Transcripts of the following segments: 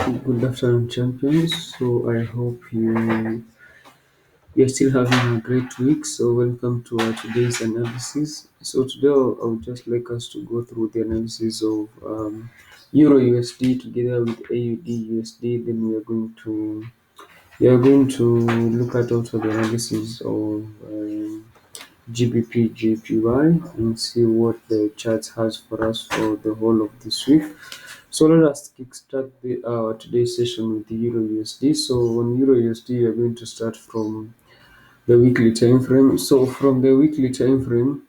Good afternoon, champions. So I hope you're still having a great week. So welcome to our today's analysis. So today I would just like us to go through the analysis of Euro USD together with AUD USD. Then we are going to look at also the analysis of GBP JPY and see what the chart has for us for the whole of this week. So let us kickstart today's session with the Euro USD. So on Euro USD, we are going to start from the weekly time frame. So from the weekly time frame,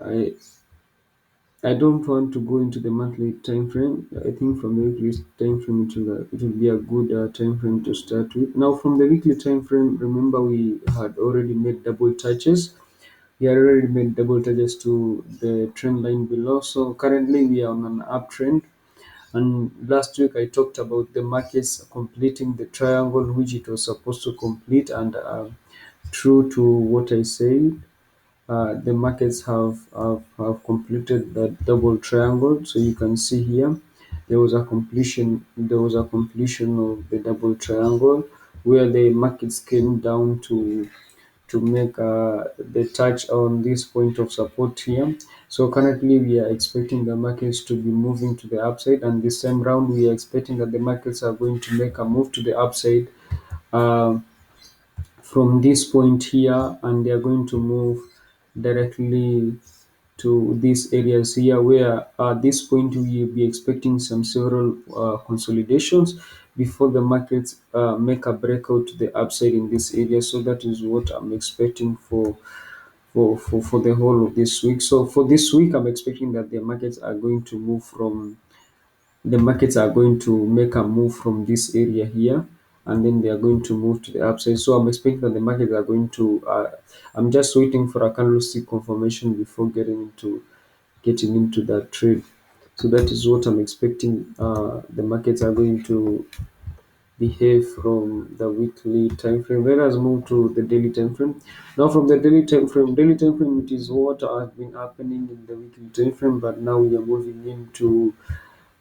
I I don't want to go into the monthly time frame. I think from the weekly time frame, it will be a good time frame to start with. Now from the weekly time frame, remember we had already made double touches. We had already made double touches to the trend line below. So currently we are on an uptrend. And last week I talked about the markets completing the triangle which it was supposed to complete, and true to what I said, the markets have completed that double triangle. So you can see here there was a completion of the double triangle where the markets came down to make the touch on this point of support here. So currently we are expecting the markets to be moving to the upside, and this time round we are expecting that the markets are going to make a move to the upside uh, from this point here, and they are going to move directly to these areas here, where at this point we will be expecting some several consolidations before the markets make a breakout to the upside in this area. So that is what I'm expecting for the whole of this week. So for this week, I'm expecting that the markets are going to make a move from this area here, and then they are going to move to the upside. So I'm expecting that the markets are going to. I'm just waiting for a candlestick confirmation before getting into that trade. So that is what I'm expecting. The markets are going to behave from the weekly time frame. Let us move to the daily time frame. Now, from the daily time frame, it is what has been happening in the weekly time frame, but now we are moving into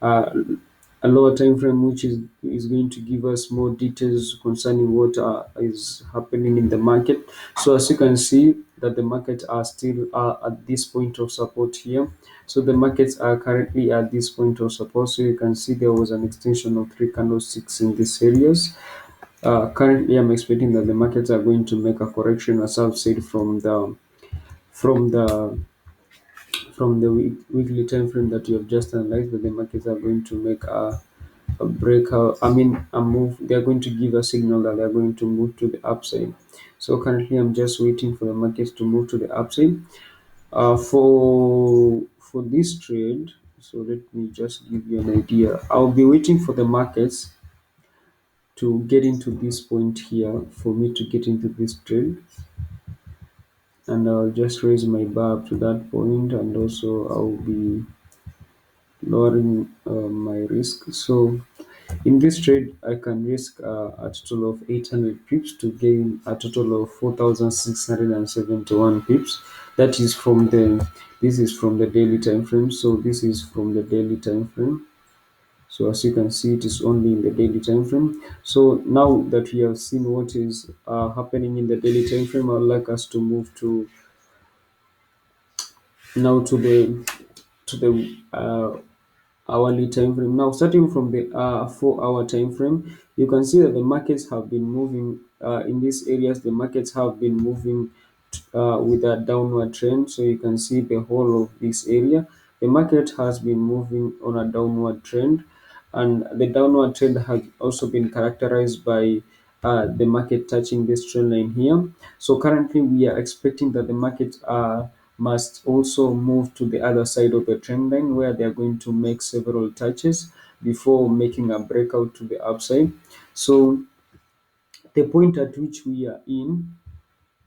uh, a lower time frame, which is going to give us more details concerning what is happening in the market. So as you can see, that the markets are still at this point of support here. So the markets are currently at this point of support. So you can see there was an extension of three candlesticks in these areas. Currently, I'm expecting that the markets are going to make a correction, as I've said, from the weekly time frame that you have just analyzed, that the markets are going to make a breakout. I mean, a move. They are going to give a signal that they are going to move to the upside. So currently, I'm just waiting for the markets to move to the upside. For this trade, so let me just give you an idea. I'll be waiting for the markets to get into this point here for me to get into this trade, and I'll just raise my bar up to that point, and also I'll be lowering my risk. So in this trade, I can risk a total of 800 pips to gain a total of 4,671 pips. That is from the this is from the daily time frame. So this is from the daily time frame. So as you can see, it is only in the daily time frame. So now that we have seen what is happening in the daily time frame, I would like us to move to now to the hourly time frame. Now, starting from the 4 hour time frame, you can see that the markets have been moving in these areas. The markets have been moving with a downward trend. So you can see the whole of this area. The market has been moving on a downward trend, and the downward trend has also been characterized by the market touching this trend line here. So currently, we are expecting that the market must also move to the other side of the trend line, where they are going to make several touches before making a breakout to the upside. So the point at which we are in,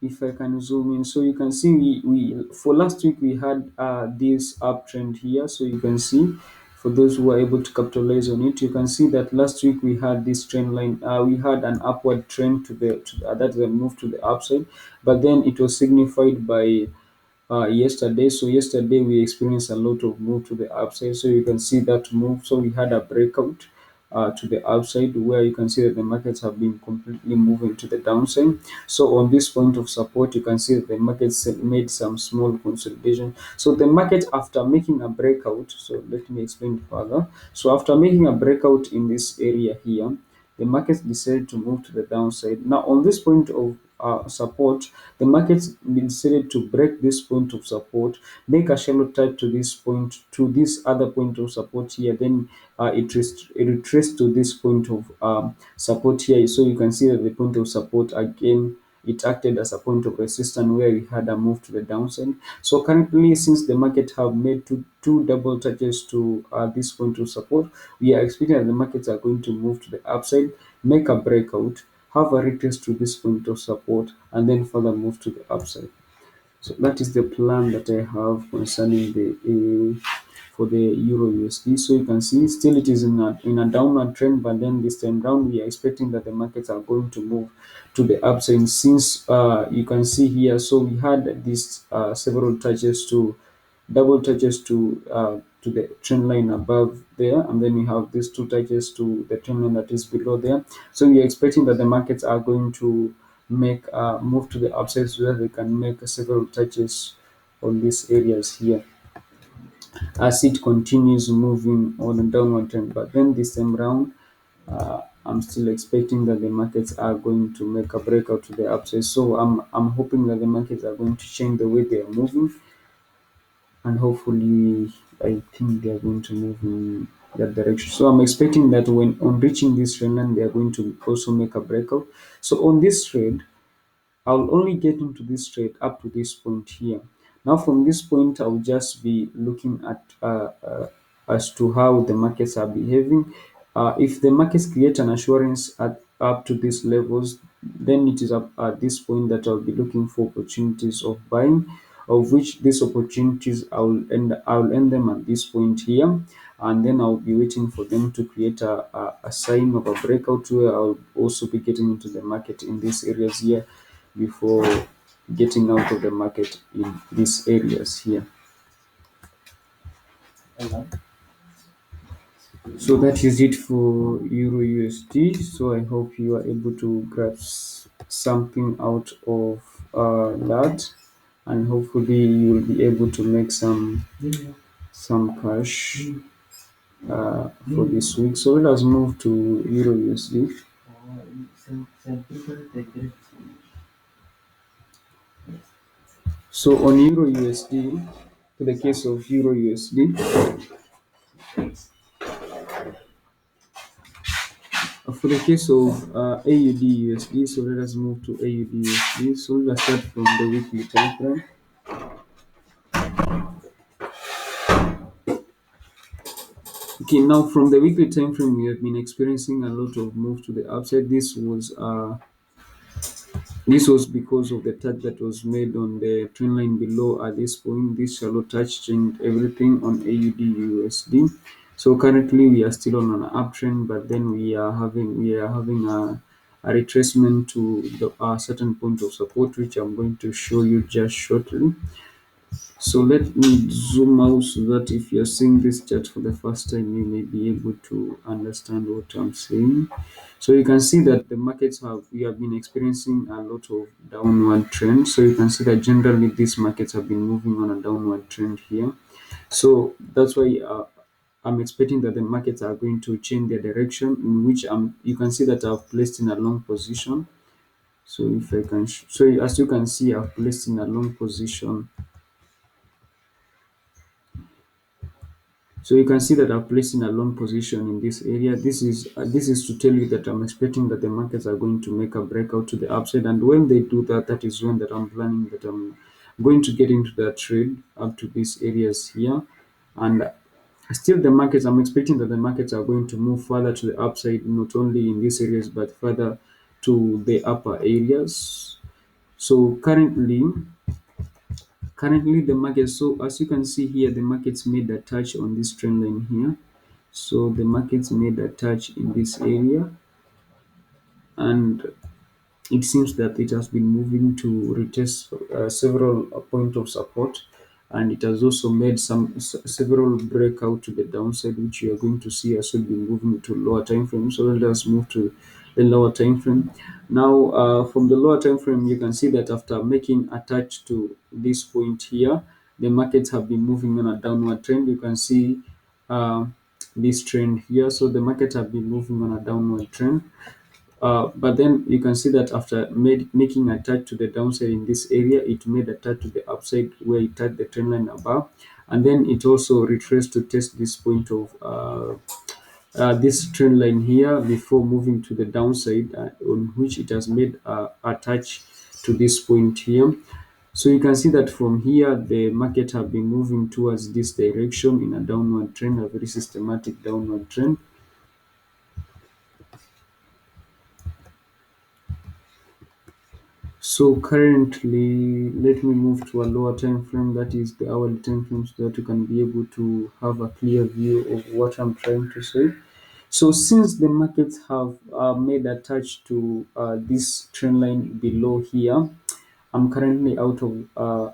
if I can zoom in, so you can see we for last week we had this uptrend here. So you can see, for those who are able to capitalize on it, you can see that last week we had this trend line. We had an upward trend that move to the upside, but then it was signified by yesterday. So yesterday we experienced a lot of move to the upside. So you can see that move. So we had a breakout to the upside, where you can see that the markets have been completely moving to the downside. So on this point of support, you can see that the markets made some small consolidation. So the market, after making a breakout, so let me explain further. So after making a breakout in this area here, the market decided to move to the downside. Now, on this point of support, the market decided to break this point of support, make a shallow touch to this point, to this other point of support here. Then it retraced to this point of support here. So you can see that the point of support again, it acted as a point of resistance where we had a move to the downside. So currently, since the market have made two double touches to this point of support, we are expecting that the markets are going to move to the upside, make a breakout, have a retest to this point of support, and then further move to the upside. So that is the plan that I have concerning the for the Euro USD. So you can see still it is in a downward trend, but then this time round we are expecting that the markets are going to move to the upside, since you can see here. So we had these several touches to double touches to the trend line above there, and then we have these two touches to the trend line that is below there. So we are expecting that the markets are going to make a move to the upside, so that they can make several touches on these areas here as it continues moving on a downward trend. But then this time round, I'm still expecting that the markets are going to make a breakout to the upside. So I'm hoping that the markets are going to change the way they are moving, and hopefully I think they are going to move in that direction. So I'm expecting that when on reaching this trend line, they are going to also make a breakout. So on this trade, I'll only get into this trade up to this point here. Now, from this point, I'll just be looking at as to how the markets are behaving. If the markets create an assurance at up to these levels, then it is up at this point that I'll be looking for opportunities of buying, of which these opportunities I'll end them at this point here, and then I'll be waiting for them to create a sign of a breakout, where I'll also be getting into the market in these areas here before getting out of the market in these areas here. So that is it for Euro USD. So I hope you are able to grasp something out of that, and hopefully you will be able to make some cash for this week. So let us move to Euro USD. So on Euro USD, for the case of Euro USD, for the case of AUD USD, so let us move to AUD USD. So let us start from the weekly time frame. Okay, now from the weekly time frame, we have been experiencing a lot of move to the upside. This was because of the touch that was made on the trend line below at this point. This shallow touch changed everything on AUD USD. So currently we are still on an uptrend, but then we are having a retracement to a certain point of support, which I'm going to show you just shortly. So let me zoom out so that if you're seeing this chart for the first time, you may be able to understand what I'm saying. So you can see that the markets we have been experiencing a lot of downward trend. So you can see that generally these markets have been moving on a downward trend here. So that's why I'm expecting that the markets are going to change their direction, in which you can see that I've placed in a long position. So if I can, so as you can see, I've placed in a long position. So you can see that I've placed in a long position in this area. This is to tell you that I'm expecting that the markets are going to make a breakout to the upside, and when they do that, that is when that I'm planning that I'm going to get into that trade up to these areas here, and still the markets. I'm expecting that the markets are going to move further to the upside, not only in these areas but further to the upper areas. So currently the market, so as you can see here, the markets made a touch on this trend line here. So the markets made a touch in this area, and it seems that it has been moving to retest several point of support, and it has also made several breakout to the downside, which you are going to see as well be moving to lower time frame. So let us move to the lower time frame. Now, from the lower time frame, you can see that after making a touch to this point here, the markets have been moving on a downward trend. You can see uh, this trend here. So the market have been moving on a downward trend. But then you can see that after making a touch to the downside in this area, it made a touch to the upside where it touched the trend line above, and then it also retraced to test this point of this trend line here before moving to the downside, on which it has made a touch to this point here. So you can see that from here, the market have been moving towards this direction in a downward trend, a very systematic downward trend. So currently, let me move to a lower time frame, that is the hourly time frame, so that you can be able to have a clear view of what I'm trying to say. So since the markets have made a touch to this trend line below here, I'm currently out of.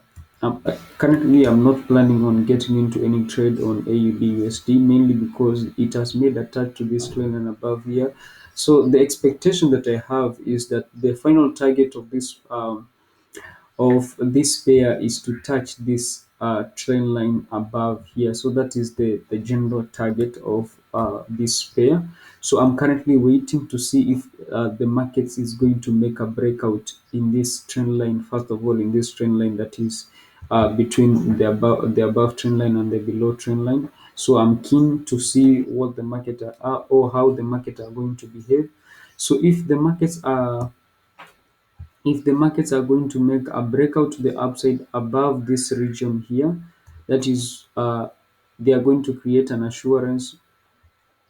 Currently, I'm not planning on getting into any trade on AUD USD, mainly because it has made a touch to this trend line above here. So the expectation that I have is that the final target of this pair is to touch this trend line above here. So that is the general target of this pair. So I'm currently waiting to see if the market is going to make a breakout in this trend line. First of all, in this trend line that is between the above trend line and the below trend line. So I'm keen to see what the market are, or how the market are going to behave. So if the markets are going to make a breakout to the upside above this region here, that is, they are going to create an assurance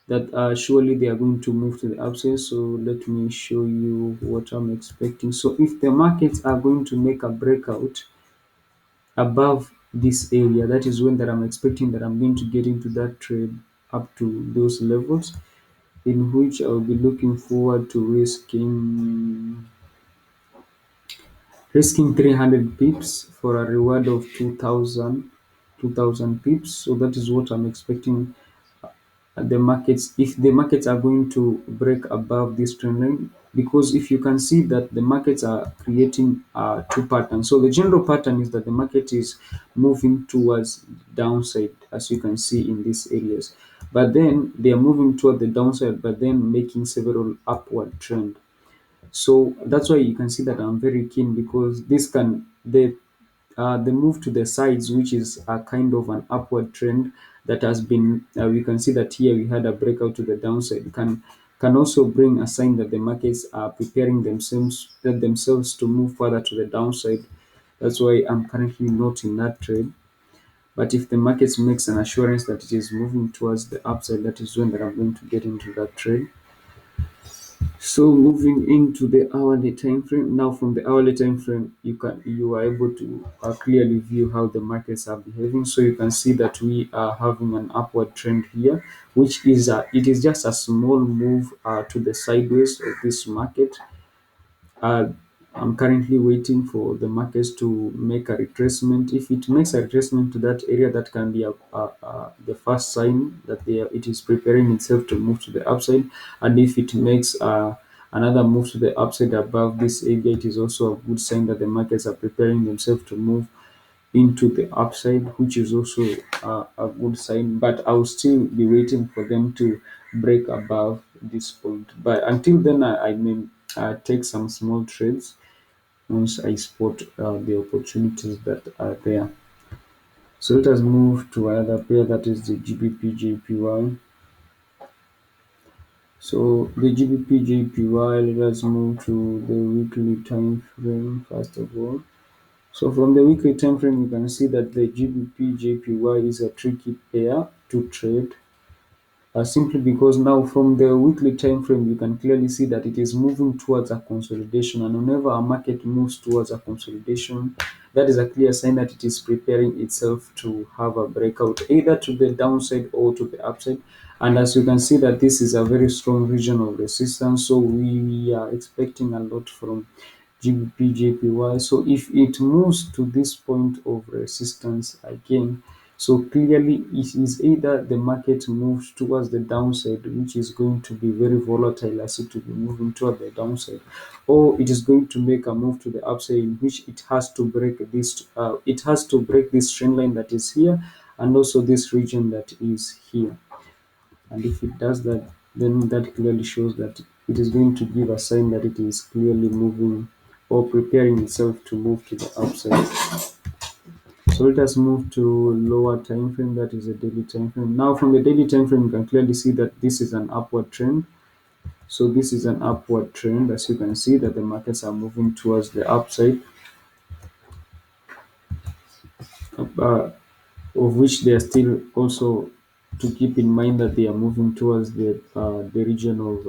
that surely they are going to move to the upside. So let me show you what I'm expecting. So if the markets are going to make a breakout above this area, that is when that I'm expecting that I'm going to get into that trade up to those levels, in which I'll be looking forward to risking 300 pips for a reward of 2,000 pips. So that is what I'm expecting the markets, if the markets are going to break above this trend line, because if you can see that the markets are creating two patterns. So the general pattern is that the market is moving towards downside, as you can see in these areas, but then they are moving toward the downside, but then making several upward trend. So that's why you can see that I'm very keen, because this can the move to the sides, which is a kind of an upward trend that has been. We can see that here we had a breakout to the downside. Can also bring a sign that the markets are preparing themselves to move further to the downside. That's why I'm currently not in that trade. But if the markets makes an assurance that it is moving towards the upside, that is when that I'm going to get into that trade. So moving into the hourly time frame. Now from the hourly time frame, you are able to clearly view how the markets are behaving. So you can see that we are having an upward trend here, which is it is just a small move to the sideways of this market. uh, I'm currently waiting for the markets to make a retracement. If it makes a retracement to that area, that can be the first sign that it is preparing itself to move to the upside. And if it makes another move to the upside above this area, it is also a good sign that the markets are preparing themselves to move into the upside, which is also a good sign. But I will still be waiting for them to break above this point. But until then, I may take some small trades once I spot the opportunities that are there. So let us move to another pair, that is the GBP/JPY. So the GBP/JPY, let us move to the weekly time frame first of all. So from the weekly time frame, you can see that the GBP/JPY is a tricky pair to trade, simply because now from the weekly time frame, you can clearly see that it is moving towards a consolidation. And whenever a market moves towards a consolidation, that is a clear sign that it is preparing itself to have a breakout, either to the downside or to the upside. And as you can see that this is a very strong region of resistance, so we are expecting a lot from GBP, JPY. So if it moves to this point of resistance again, so clearly it is either the market moves towards the downside, which is going to be very volatile as it will be moving toward the downside, or it is going to make a move to the upside in which it has to break this trend line that is here, and also this region that is here. And if it does that, then that clearly shows that it is going to give a sign that it is clearly moving or preparing itself to move to the upside. So let us move to lower time frame, that is a daily time frame. Now from the daily time frame, you can clearly see that this is an upward trend. So this is an upward trend, as you can see that the markets are moving towards the upside, uh, of which they are still also to keep in mind that they are moving towards the region of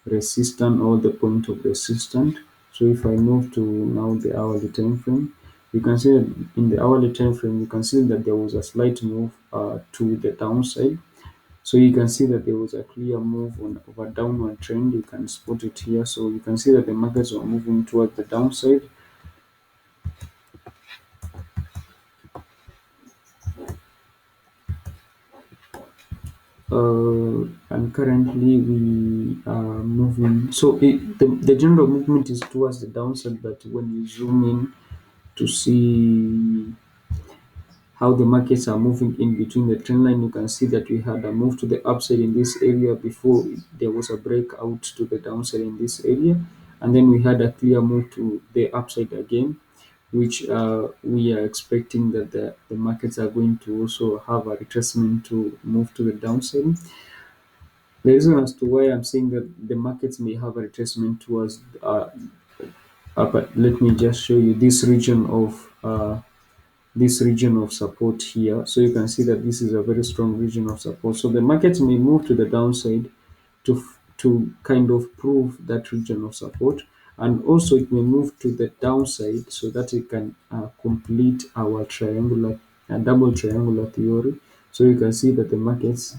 resistance, or the point of resistance. So if I move to now the hourly time frame, you can see that in the hourly time frame, you can see that there was a slight move to the downside. So you can see that there was a clear move of a downward trend. You can spot it here. So you can see that the markets were moving towards the downside. And currently we are moving. So the general movement is towards the downside, but when you zoom in to see how the markets are moving in between the trend line, you can see that we had a move to the upside in this area before there was a breakout to the downside in this area, and then we had a clear move to the upside again, which we are expecting that the markets are going to also have a retracement to move to the downside. The reason as to why I'm saying that the markets may have a retracement towards, but let me just show you this region of support here. So you can see that this is a very strong region of support. So the market may move to the downside to kind of prove that region of support, and also it may move to the downside so that it can complete our double triangular theory. So you can see that the markets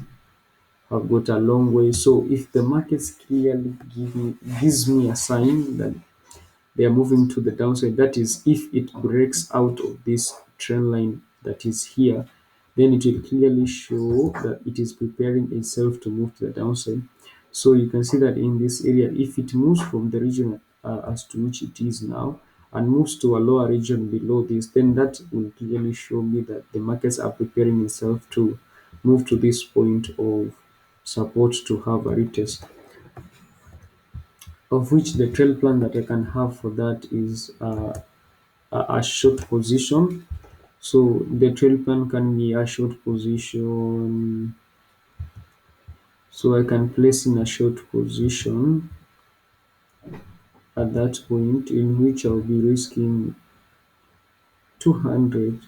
have got a long way. So if the markets clearly gives me a sign that they are moving to the downside, that is, if it breaks out of this trend line that is here, then it will clearly show that it is preparing itself to move to the downside. So you can see that in this area, if it moves from the region as to which it is now and moves to a lower region below this, then that will clearly show me that the markets are preparing itself to move to this point of support to have a retest, of which the trail plan that I can have for that is a short position. So the trail plan can be a short position. So I can place in a short position at that point, in which I'll be risking 200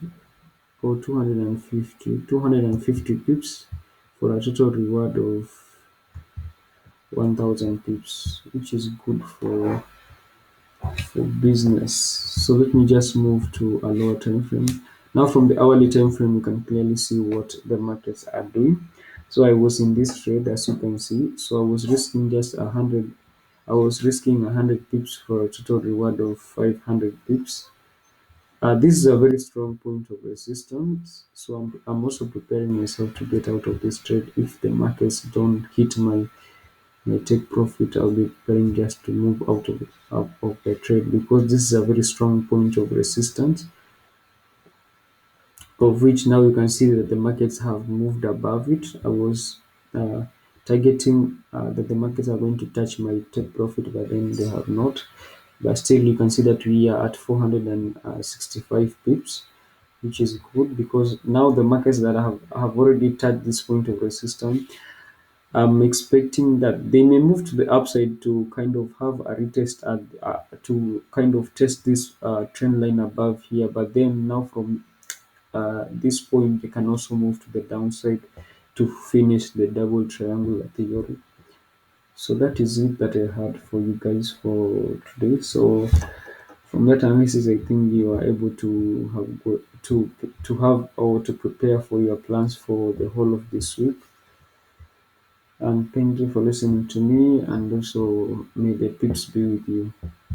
or 250 pips for a total reward of 1000 pips, which is good for business. So let me just move to a lower time frame. Now from the hourly time frame, you can clearly see what the markets are doing. So I was in this trade, as you can see. So I was risking just 100. I was risking 100 pips for a total reward of 500 pips. This is a very strong point of resistance. So I'm also preparing myself to get out of this trade if the markets don't hit my take profit. I'll be preparing just to move out of the trade, because this is a very strong point of resistance, of which now you can see that the markets have moved above it. I was uh, targeting that the markets are going to touch my take profit, but then they have not. But still, you can see that we are at 465 pips, which is good, because now the markets that have already touched this point of resistance, I'm expecting that they may move to the upside to kind of have a retest to kind of test this trend line above here. But then now from this point, they can also move to the downside to finish the double triangular theory. So that is it that I had for you guys for today. So from that analysis, I think you are able to have or to prepare for your plans for the whole of this week. And thank you for listening to me, and also may the peace be with you.